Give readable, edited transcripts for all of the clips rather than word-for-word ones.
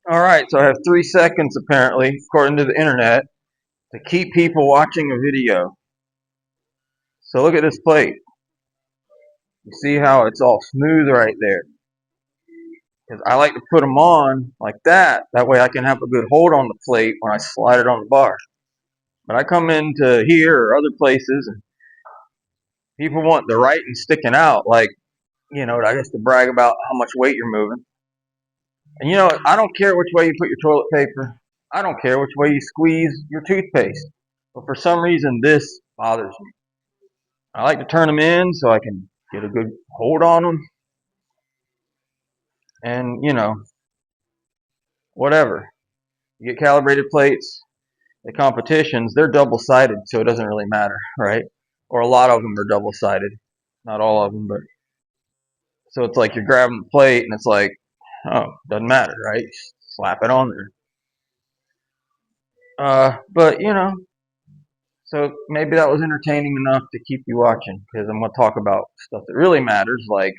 All right, so I have 3 seconds apparently, according to the internet, to keep people watching a video. So look at this plate. You see how it's all smooth right there? Because I like to put them on like that. That way I can have a good hold on the plate when I slide it on the bar. But I come into here or other places and people want the writing sticking out, like, I guess to brag about how much weight you're moving. And I don't care which way you put your toilet paper. I don't care which way you squeeze your toothpaste. But for some reason, this bothers me. I like to turn them in so I can get a good hold on them. And, whatever. You get calibrated plates at competitions, they're double sided, so it doesn't really matter, right? Or a lot of them are double sided. Not all of them, but so it's like you're grabbing the plate and it's like, oh, doesn't matter, right? Slap it on there. But so maybe that was entertaining enough to keep you watching because I'm going to talk about stuff that really matters, like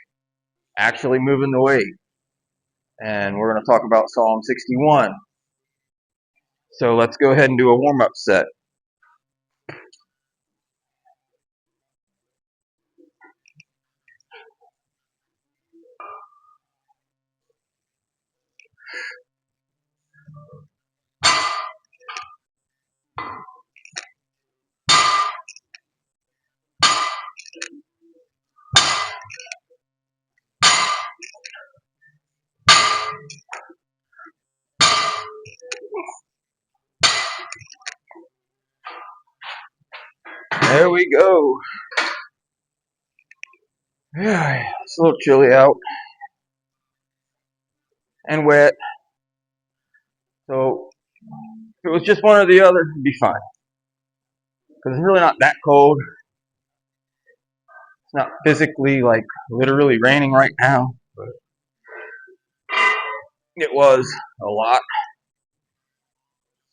actually moving the weight. And we're going to talk about Psalm 61. So let's go ahead and do a warm up set. There we go. Yeah, it's a little chilly out and wet. So if it was just one or the other, it'd be fine. Because it's really not that cold. It's not physically, like, literally raining right now. But it was a lot.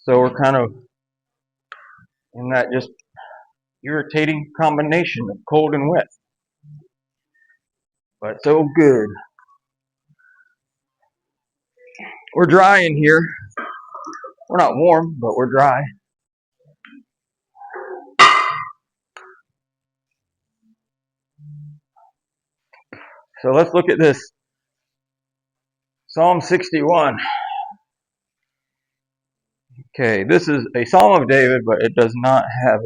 So we're kind of in that just irritating combination of cold and wet. But so good. We're dry in here. We're not warm, but we're dry. So let's look at this. Psalm 61. Okay, this is a Psalm of David, but it does not have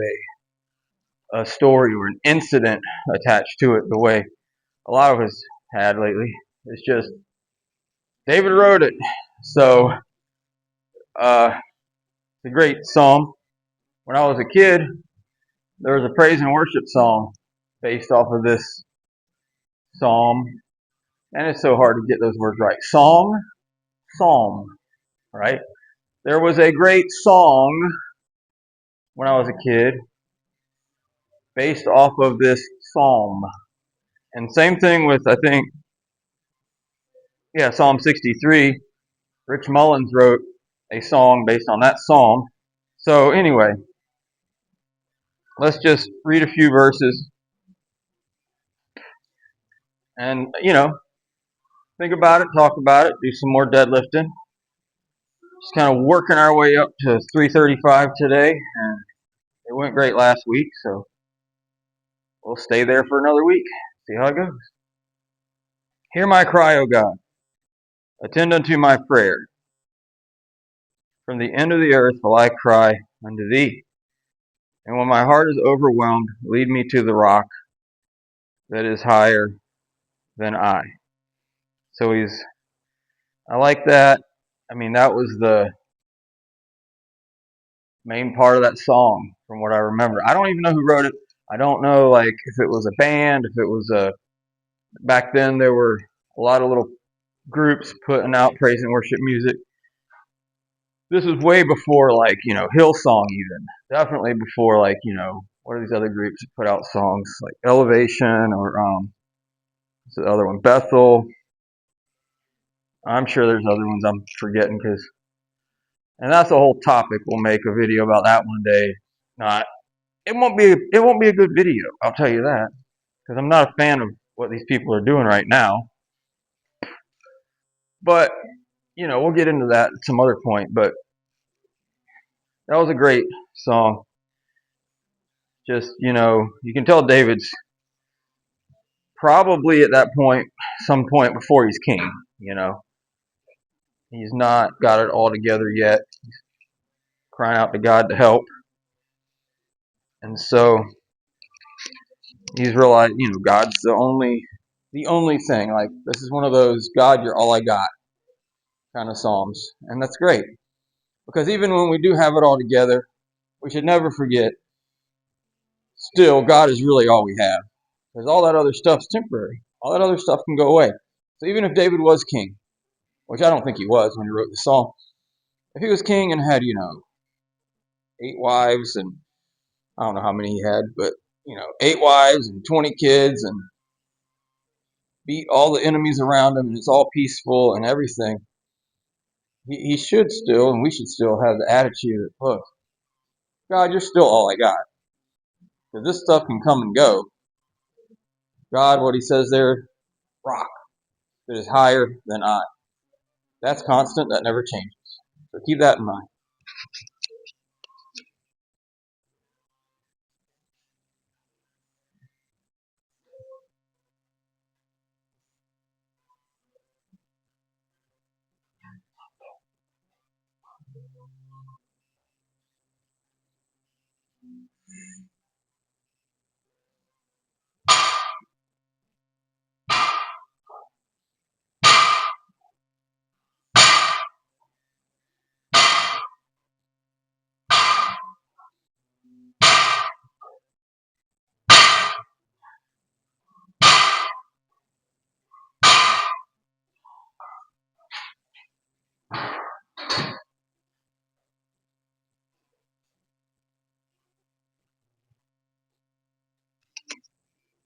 a story or an incident attached to it the way a lot of us had lately. It's just David wrote it. So it's a great psalm. When I was a kid, there was a praise and worship song based off of this psalm. And it's so hard to get those words right. Song, psalm, right? There was a great song when I was a kid based off of this psalm. And same thing with, I think, Psalm 63. Rich Mullins wrote a song based on that psalm. So anyway, let's just read a few verses and, think about it, talk about it, do some more deadlifting. Just kind of working our way up to 335 today. And it went great last week, so we'll stay there for another week. See how it goes. Hear my cry, O God. Attend unto my prayer. From the end of the earth will I cry unto thee. And when my heart is overwhelmed, lead me to the rock that is higher than I. So I like that. I mean, that was the main part of that song from what I remember. I don't even know who wrote it. I don't know, like, if it was a band, if it was back then there were a lot of little groups putting out praise and worship music. This was way before, like, Hillsong even. Definitely before, like, what are these other groups that put out songs? Like Elevation or, what's the other one? Bethel. I'm sure there's other ones I'm forgetting and that's a whole topic. We'll make a video about that one day. Not, it won't be a good video. I'll tell you that, because I'm not a fan of what these people are doing right now. But we'll get into that at some other point, but that was a great song. Just, you can tell David's probably at that point, some point before he's king, He's not got it all together yet. He's crying out to God to help. And so he's realized, God's the only thing. Like, this is one of those God, you're all I got kind of psalms. And that's great. Because even when we do have it all together, we should never forget, still, God is really all we have. Because all that other stuff's temporary. All that other stuff can go away. So even if David was king, which I don't think he was when he wrote the psalm, if he was king and had, 8 wives, and I don't know how many he had, but, 8 wives and 20 kids, and beat all the enemies around him, and it's all peaceful and everything, he should still, and we should still have the attitude that, look, God, you're still all I got. Because this stuff can come and go. God, what he says there, rock that is higher than I. That's constant. That never changes. So keep that in mind.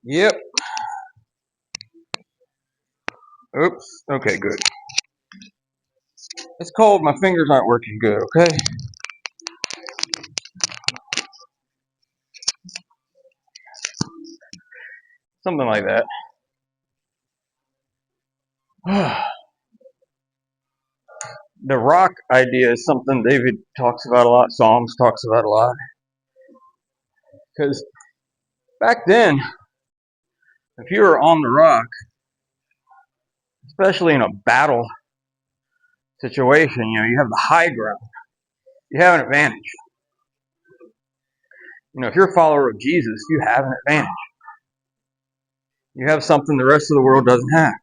Yep. Oops. Okay, good. It's cold. My fingers aren't working good, okay? Something like that. The rock idea is something David talks about a lot, Psalms talks about a lot. Because back then, if you were on the rock, especially in a battle situation, you have the high ground. You have an advantage. If you're a follower of Jesus, you have an advantage. You have something the rest of the world doesn't have.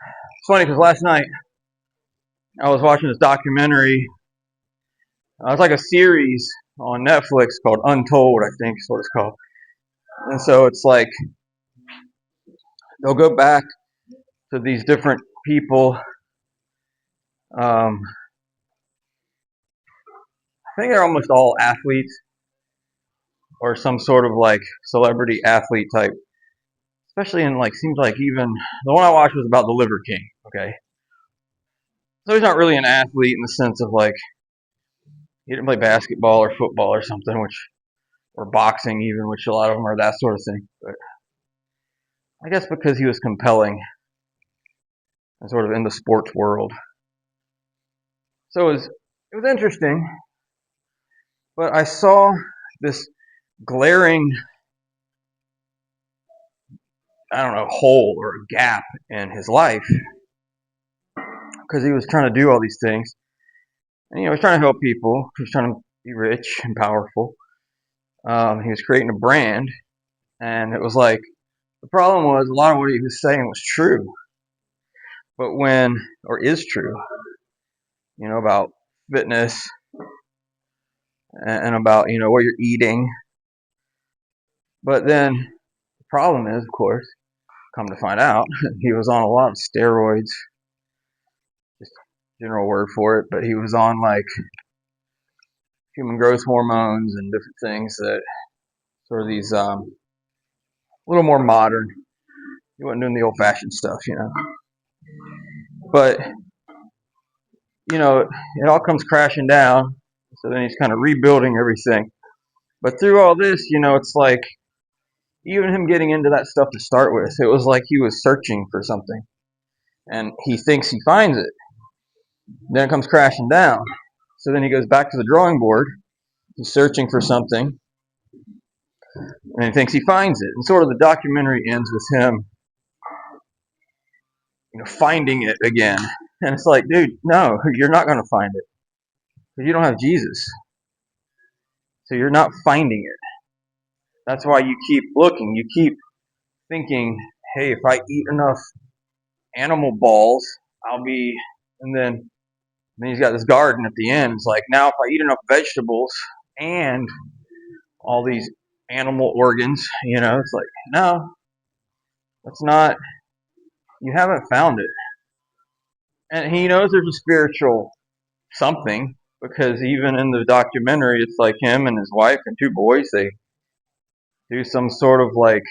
It's funny because last night I was watching this documentary. It's like a series on Netflix called Untold, I think is what it's called. And so it's like they'll go back to these different people. I think they're almost all athletes or some sort of like celebrity athlete type. Especially in seems like even the one I watched was about the Liver King. Okay, so he's not really an athlete in the sense of he didn't play basketball or football or something, or boxing even, which a lot of them are that sort of thing. But I guess because he was compelling and sort of in the sports world, so it was interesting. But I saw this glaring, I don't know, hole or a gap in his life because he was trying to do all these things, and he was trying to help people. He was trying to be rich and powerful. He was creating a brand, and it was like the problem was a lot of what he was saying was true, but is true, about fitness and about what you're eating. But then the problem is, of course, come to find out, he was on a lot of steroids, just general word for it, but he was on human growth hormones and different things that sort of these a little more modern. He wasn't doing the old fashioned stuff. But it all comes crashing down. So then he's kind of rebuilding everything. But through all this, it's like even him getting into that stuff to start with, it was like he was searching for something. And he thinks he finds it. Then it comes crashing down. So then he goes back to the drawing board. He's searching for something, and he thinks he finds it. And sort of the documentary ends with him, finding it again. And it's like, dude, no, you're not going to find it because you don't have Jesus. So you're not finding it. That's why you keep looking. You keep thinking, hey, if I eat enough animal balls, I'll be. And then he's got this garden at the end. It's like, now if I eat enough vegetables and all these animal organs, it's like, no, that's not. You haven't found it. And he knows there's a spiritual something because even in the documentary, it's like him and his wife and two boys. They do some sort of like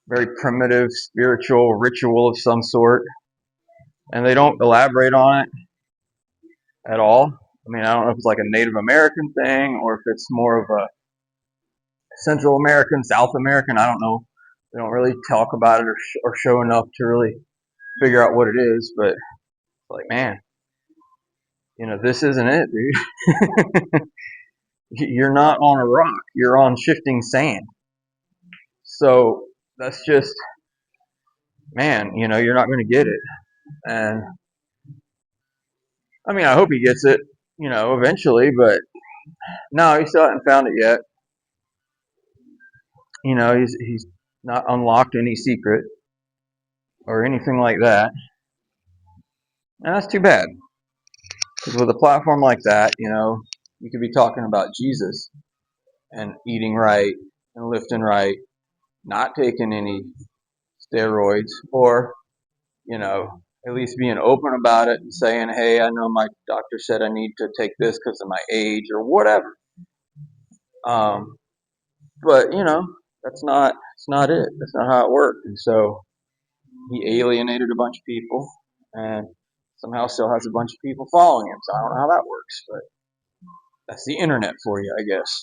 very primitive spiritual ritual of some sort, and they don't elaborate on it at all. I mean, I don't know if it's like a Native American thing or if it's more of a Central American, South American. I don't know. They don't really talk about it or show enough to really figure out what it is. But it's like, man, this isn't it, dude. You're not on a rock. You're on shifting sand. So that's just, man, you're not going to get it. And I mean, I hope he gets it, eventually, but no, he still hasn't found it yet. He's not unlocked any secret or anything like that. And that's too bad. Because with a platform like that, you could be talking about Jesus and eating right and lifting right, not taking any steroids, or, at least being open about it and saying, hey, I know my doctor said I need to take this because of my age or whatever. But, it's not it. That's not how it worked. And so he alienated a bunch of people and somehow still has a bunch of people following him. So I don't know how that works, but that's the internet for you, I guess.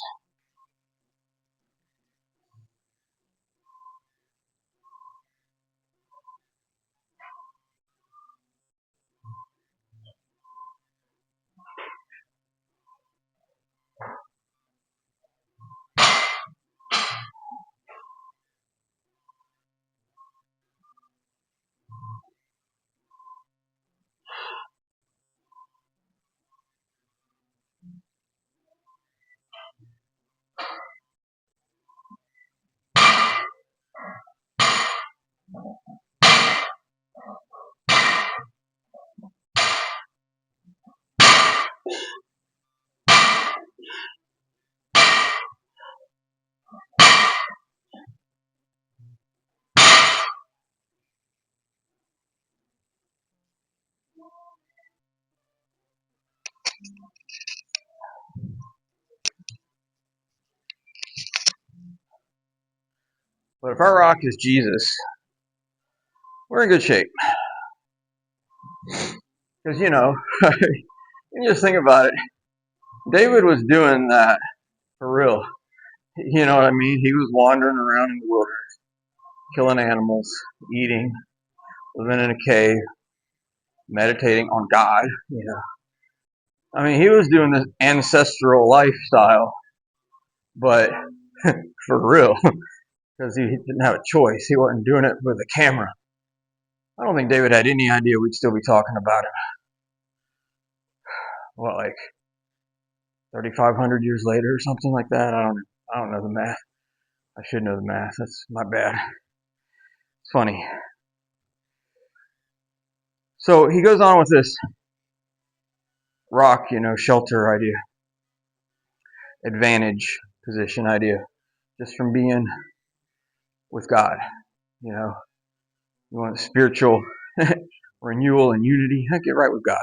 But if our rock is Jesus, we're in good shape. Because, you just think about it. David was doing that for real. You know what I mean? He was wandering around in the wilderness, killing animals, eating, living in a cave, meditating on God. I mean, he was doing this ancestral lifestyle, but for real, because he didn't have a choice. He wasn't doing it with a camera. I don't think David had any idea we'd still be talking about him. What, like 3,500 years later or something like that? I don't know the math. I should know the math. That's my bad. It's funny. So he goes on with this rock, shelter idea, advantage position idea, just from being with God. You want spiritual renewal and unity. Get right with God.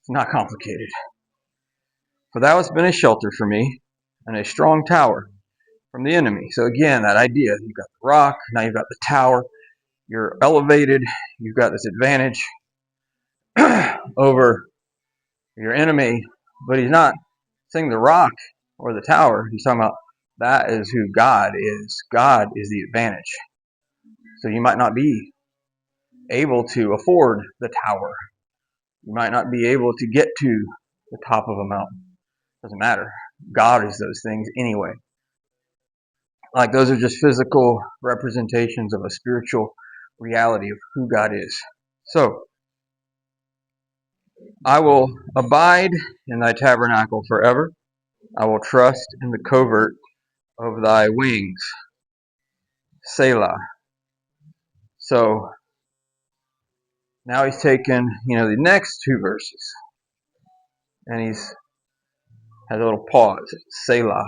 It's not complicated. For thou hast been a shelter for me and a strong tower from the enemy. So again, that idea, you've got the rock, now you've got the tower, you're elevated, you've got this advantage over your enemy, but he's not saying the rock or the tower. He's talking about that is who God is. God is the advantage. So you might not be able to afford the tower. You might not be able to get to the top of a mountain. Doesn't matter. God is those things anyway. Like those are just physical representations of a spiritual reality of who God is. So, I will abide in thy tabernacle forever. I will trust in the covert of thy wings. Selah. So, now he's taken, the next two verses, and he's has a little pause, Selah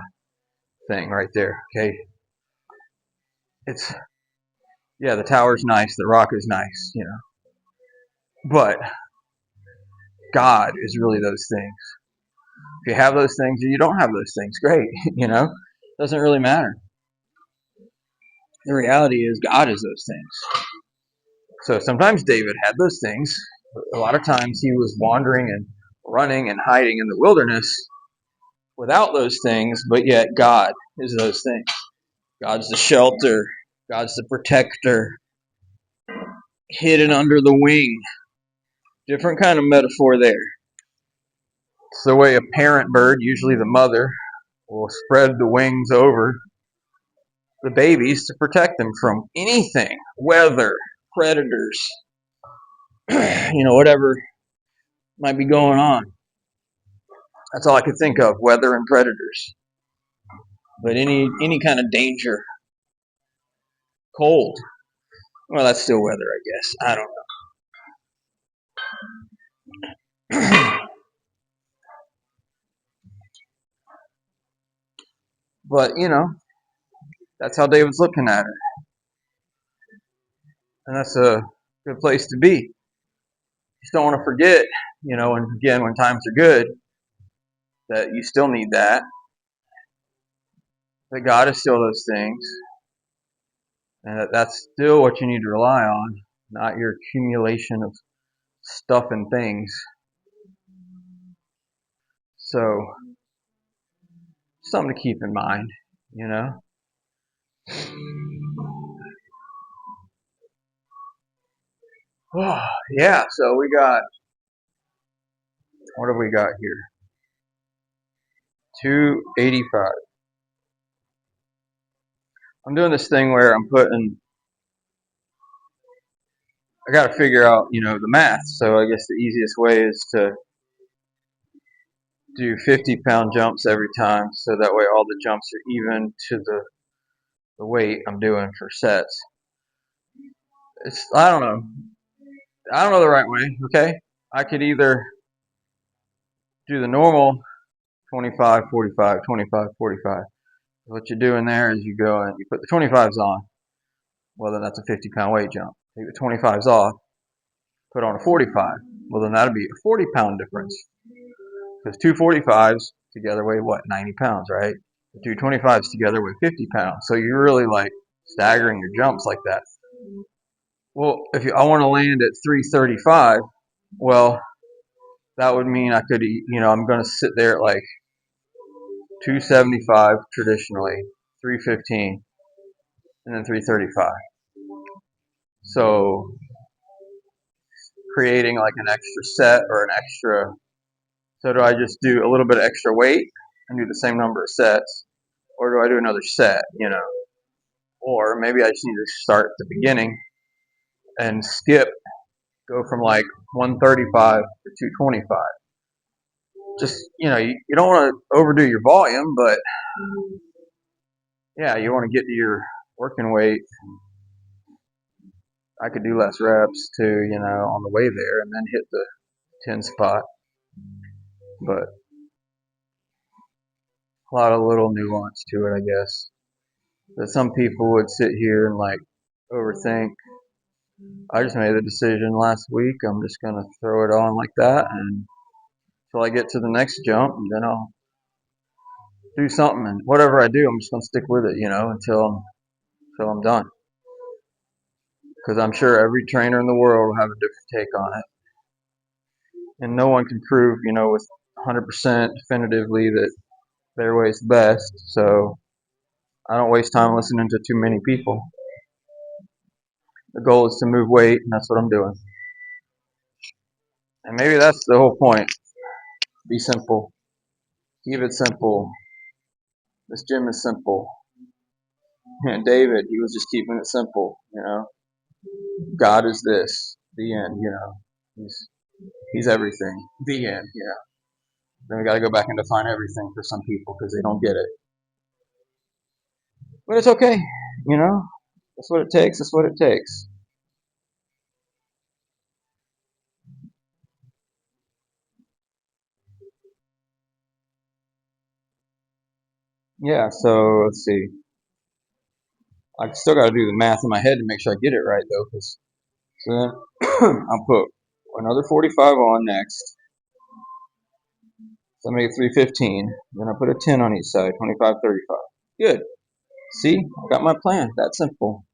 thing right there. Okay, it's the tower's nice, the rock is nice, but God is really those things. If you have those things or you don't have those things, great, doesn't really matter. The reality is God is those things. So sometimes David had those things. A lot of times he was wandering and running and hiding in the wilderness without those things, but yet God is those things. God's the shelter. God's the protector. Hidden under the wing. Different kind of metaphor there. It's the way a parent bird, usually the mother, will spread the wings over the babies to protect them from anything, weather, predators, whatever might be going on. That's all I could think of, weather and predators. But any kind of danger, cold, well, that's still weather, I guess. I don't know. But, that's how David's looking at her. And that's a good place to be. Just don't want to forget, and again, when times are good, that you still need that God is still those things, and that's still what you need to rely on, not your accumulation of stuff and things. So, something to keep in mind, Oh, yeah, so we got, what have we got here? 285. I'm doing this thing where I got to figure out, the math. So I guess the easiest way is to do 50-pound jumps every time. So that way all the jumps are even to the weight I'm doing for sets. I don't know. I don't know the right way, okay? I could either do the normal 25, 45, 25, 45. What you're doing there is you go and you put the 25s on. Well, then that's a 50-pound weight jump. Take the 25s off, put on a 45. Well, then that'll be a 40-pound difference. Because two 45s together weigh what? 90 pounds, right? The two 25s together weigh 50 pounds. So you're really like staggering your jumps like that. Well, I want to land at 335, well, that would mean I could, I'm going to sit there at like 275 traditionally, 315, and then 335. So creating like an extra set or an extra. So do I just do a little bit of extra weight and do the same number of sets, or do I do another set? Or maybe I just need to start at the beginning and go from like 135 to 225. Just you don't want to overdo your volume, but yeah, you want to get to your working weight. I could do less reps too, on the way there, and then hit the 10 spot. But a lot of little nuance to it, I guess. But some people would sit here and like overthink. I just made the decision last week. I'm just gonna throw it on like that, and until I get to the next jump, and then I'll do something. And whatever I do, I'm just gonna stick with it, until I'm done. Because I'm sure every trainer in the world will have a different take on it, and no one can prove, with 100% definitively that their way's best. So I don't waste time listening to too many people. The goal is to move weight, and that's what I'm doing. And maybe that's the whole point. Be simple. Keep it simple. This gym is simple. And David, he was just keeping it simple, God is this. The end, He's everything. The end, Then we got to go back and define everything for some people because they don't get it. But it's okay, That's what it takes. That's what it takes. Yeah, so let's see. I still got to do the math in my head to make sure I get it right, though. So then I'll put another 45 on next. So I make it 315. Then I put a 10 on each side, 25, 35. Good. See, I got my plan. That's simple.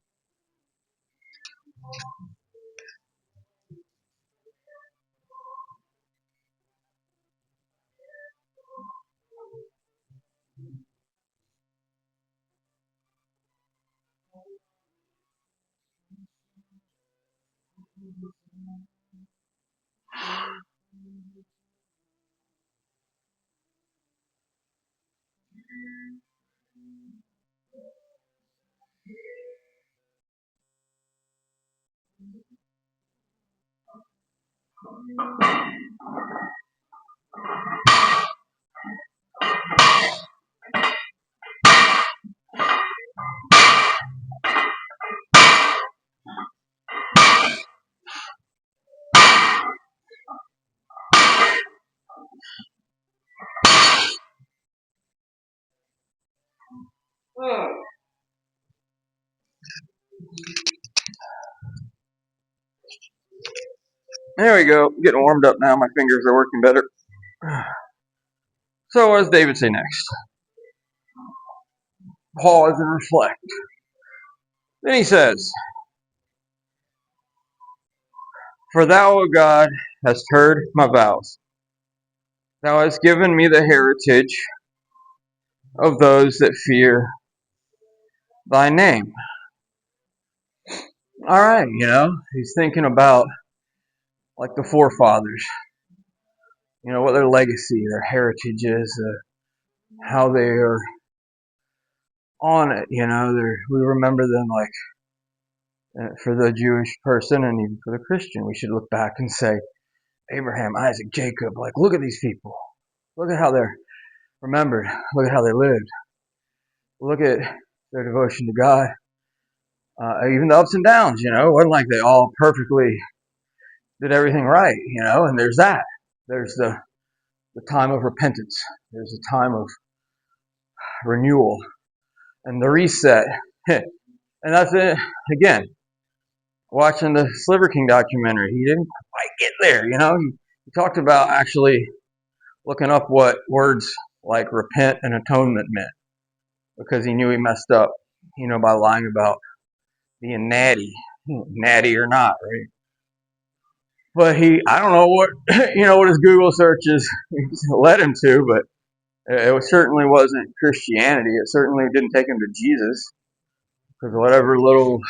There we go. Getting warmed up now. My fingers are working better. So what does David say next? Pause and reflect. Then he says, For thou, O God, hast heard my vows. Thou hast given me the heritage of those that fear thy name. All right, he's thinking about like the forefathers, what their legacy, their heritage is, how they are on it, we remember them like for the Jewish person and even for the Christian, we should look back and say, Abraham, Isaac, Jacob, like look at these people. Look at how they're remembered. Look at how they lived. Look at their devotion to God. Even the ups and downs, it wasn't like they all perfectly did everything right, and there's that. There's the time of repentance. There's a time of renewal and the reset. And that's it. Again, watching the Sliver King documentary, he didn't quite get there, He talked about actually looking up what words like repent and atonement meant because he knew he messed up, by lying about being natty or not, right? But I don't know what, what his Google searches led him to, but it certainly wasn't Christianity. It certainly didn't take him to Jesus because whatever little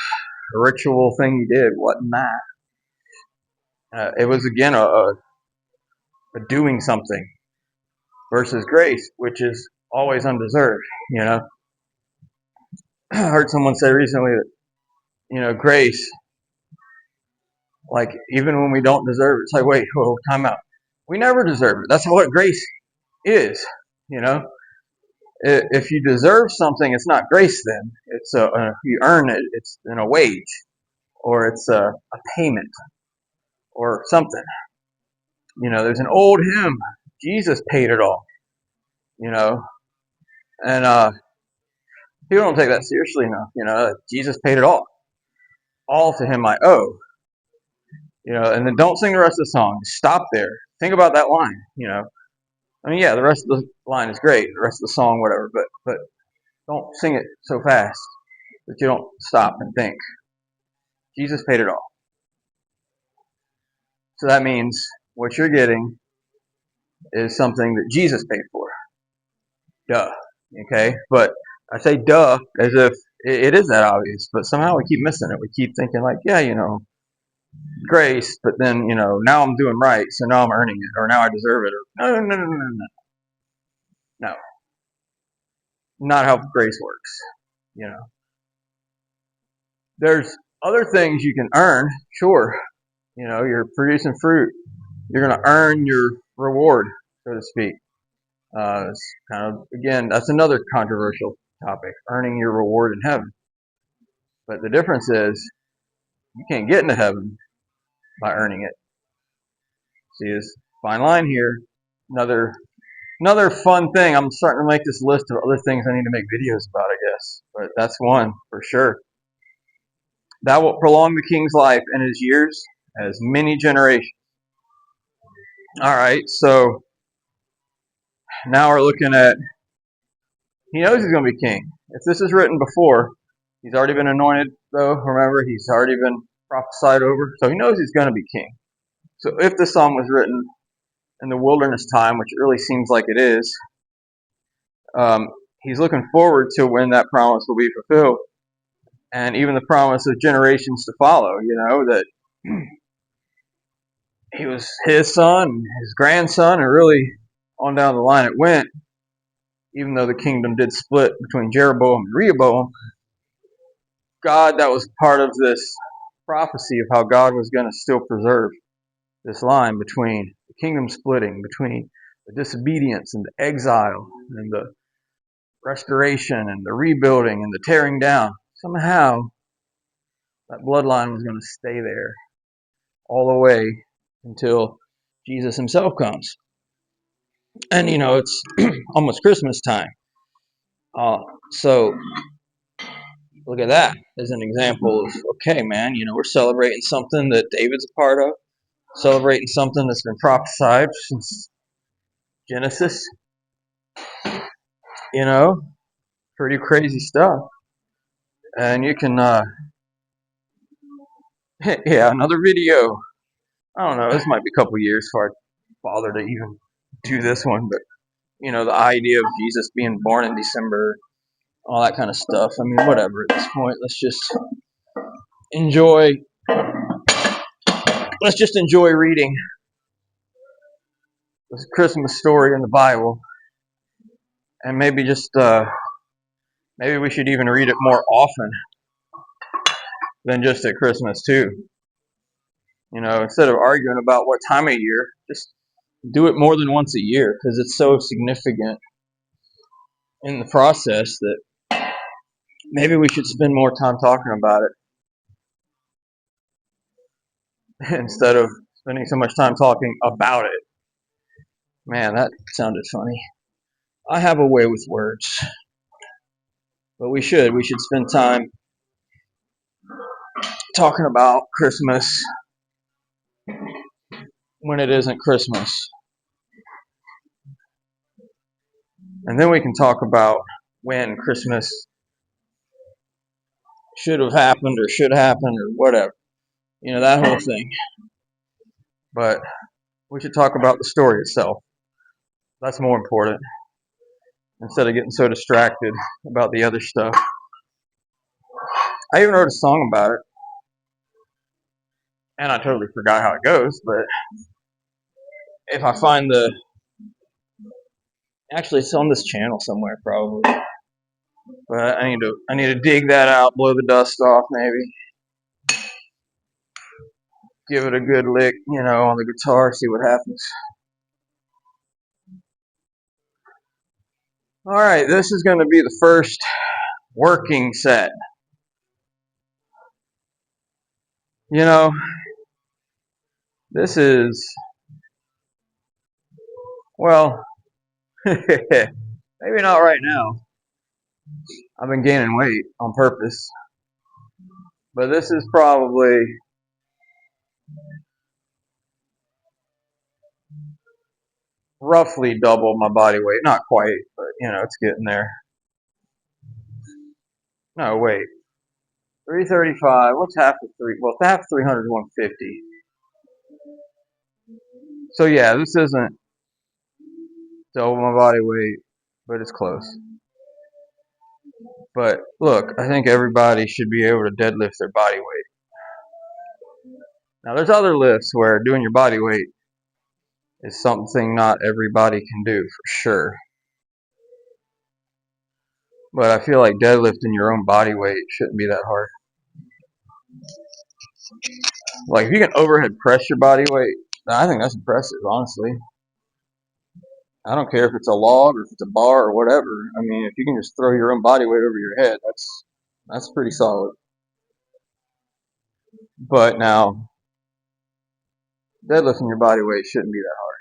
ritual thing he did wasn't that. It was, again, a doing something versus grace, which is always undeserved, I heard someone say recently that, grace, like, even when we don't deserve it, it's like, wait, time out. We never deserve it. That's what grace is, If you deserve something, it's not grace then. It's you earn it. It's in a wage, or it's a payment, or something. There's an old hymn, Jesus paid it all, and people don't take that seriously enough, Jesus paid it all to him I owe, and then don't sing the rest of the song. Just stop there. Think about that line, I mean, yeah, the rest of the line is great, the rest of the song, whatever, but don't sing it so fast that you don't stop and think. Jesus paid it all. So that means what you're getting is something that Jesus paid for. Duh. Okay? But I say duh as if it is that obvious, but somehow we keep missing it. We keep thinking like, yeah, grace, but then, now I'm doing right, so now I'm earning it, or now I deserve it. Or, no, no, no, no, no, no. No, not how grace works. You know, there's other things you can earn, sure. You're producing fruit. You're going to earn your reward, so to speak. It's kind of, again, that's another controversial topic, earning your reward in heaven. But the difference is you can't get into heaven by earning it. See this fine line here. Another fun thing. I'm starting to make this list of other things I need to make videos about, I guess. But that's one for sure. That will prolong the king's life and his years as many generations. All right, so now we're looking at, he knows he's going to be king. If this is written before, he's already been anointed, though. Remember, he's already been prophesied over. So he knows he's going to be king. So if the psalm was written in the wilderness time, which it really seems like it is, he's looking forward to when that promise will be fulfilled. And even the promise of generations to follow, that he was his son, his grandson, and really on down the line it went. Even though the kingdom did split between Jeroboam and Rehoboam, God, that was part of this prophecy of how God was going to still preserve this line between the kingdom splitting, between the disobedience and the exile and the restoration and the rebuilding and the tearing down. Somehow, that bloodline was going to stay there all the way until Jesus himself comes. And, it's almost Christmas time. So look at that as an example of, okay, man, we're celebrating something that David's a part of, celebrating something that's been prophesied since Genesis. Pretty crazy stuff. And you can, yeah, another video. I don't know, this might be a couple years before I bother to even do this one, but, the idea of Jesus being born in December, all that kind of stuff. I mean, whatever at this point. Enjoy, let's just enjoy reading this Christmas story in the Bible. And maybe maybe we should even read it more often than just at Christmas too. Instead of arguing about what time of year, just do it more than once a year because it's so significant in the process that maybe we should spend more time talking about it instead of spending so much time talking about it. Man, that sounded funny. I have a way with words. But we should spend time talking about Christmas when it isn't Christmas. And then we can talk about when Christmas should have happened or should happen or whatever. That whole thing. But we should talk about the story itself. That's more important. Instead of getting so distracted about the other stuff. I even wrote a song about it. And I totally forgot how it goes, but if I find actually it's on this channel somewhere probably. But I need to dig that out, blow the dust off maybe. Give it a good lick, on the guitar, see what happens. Alright, this is going to be the first working set. This is, well, maybe not right now. I've been gaining weight on purpose. But this is probably roughly double my body weight. Not quite, but, it's getting there. No, wait. 335. What's half of 3? Well, half of 300 is 150. So, yeah, this isn't double my body weight, but it's close. But, look, I think everybody should be able to deadlift their body weight. Now, there's other lifts where doing your body weight is something not everybody can do for sure. But I feel like deadlifting your own body weight shouldn't be that hard. Like, if you can overhead press your body weight, I think that's impressive, honestly. I don't care if it's a log or if it's a bar or whatever. I mean, if you can just throw your own body weight over your head, that's pretty solid. But now, deadlifting your body weight shouldn't be that hard.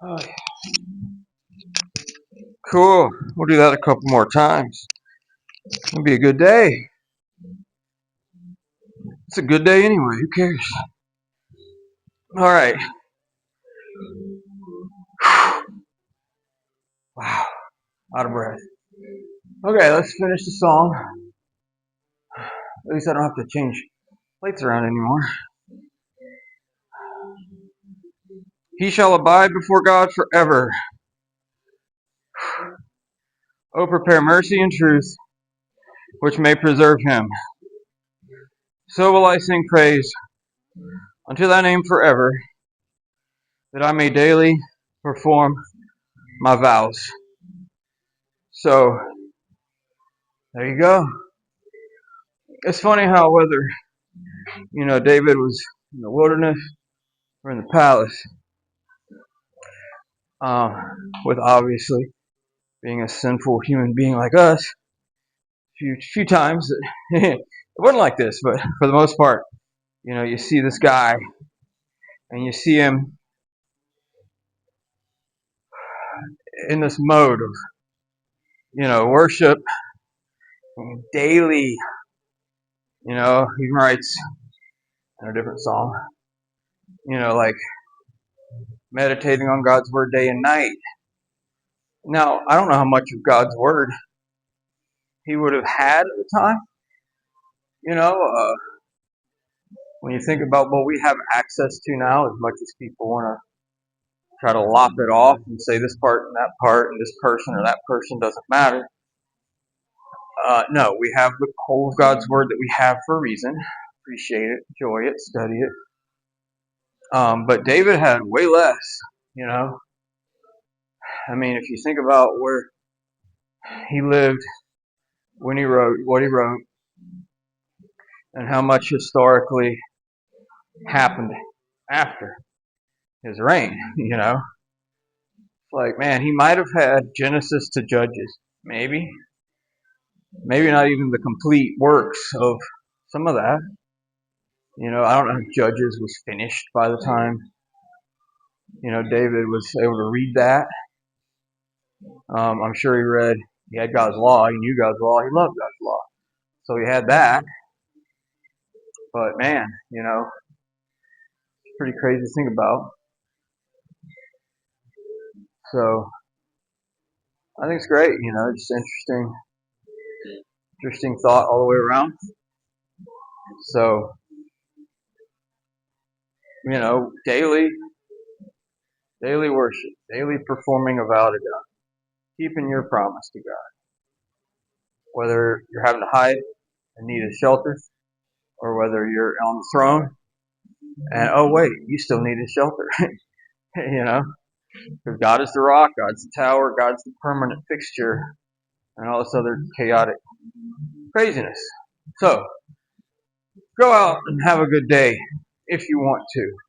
Oh, yeah. Cool. We'll do that a couple more times. It'll be a good day. It's a good day anyway. Who cares? All right. Wow. Out of breath. Okay, let's finish the song. At least I don't have to change plates around anymore. He shall abide before God forever. Oh, prepare mercy and truth, which may preserve him. So will I sing praise unto thy name forever, that I may daily perform my vows. So, there you go. It's funny how whether, David was in the wilderness or in the palace, with obviously being a sinful human being like us, few times it wasn't like this, but for the most part, you see this guy and you see him in this mode of, worship daily. He writes in a different song, like meditating on God's word day and night. Now, I don't know how much of God's word he would have had at the time. When you think about what we have access to now, as much as people want to try to lop it off and say this part and that part and this person or that person doesn't matter. No, we have the whole of God's word that we have for a reason. Appreciate it, enjoy it, study it. But David had way less, I mean, if you think about where he lived when he wrote what he wrote and how much historically happened after his reign, It's like, man, he might have had Genesis to Judges, maybe. Maybe not even the complete works of some of that. I don't know if Judges was finished by the time, David was able to read that. I'm sure he had God's law, he knew God's law, he loved God's law. So he had that. But man, it's pretty crazy to think about. So I think it's great, just interesting thought all the way around. So, daily worship, daily performing a vow to God, keeping your promise to God. Whether you're having to hide and need a shelter, or whether you're on the throne and, oh wait, you still need a shelter. you know, because God is the rock, God's the tower, God's the permanent fixture, and all this other chaotic craziness. So, go out and have a good day if you want to.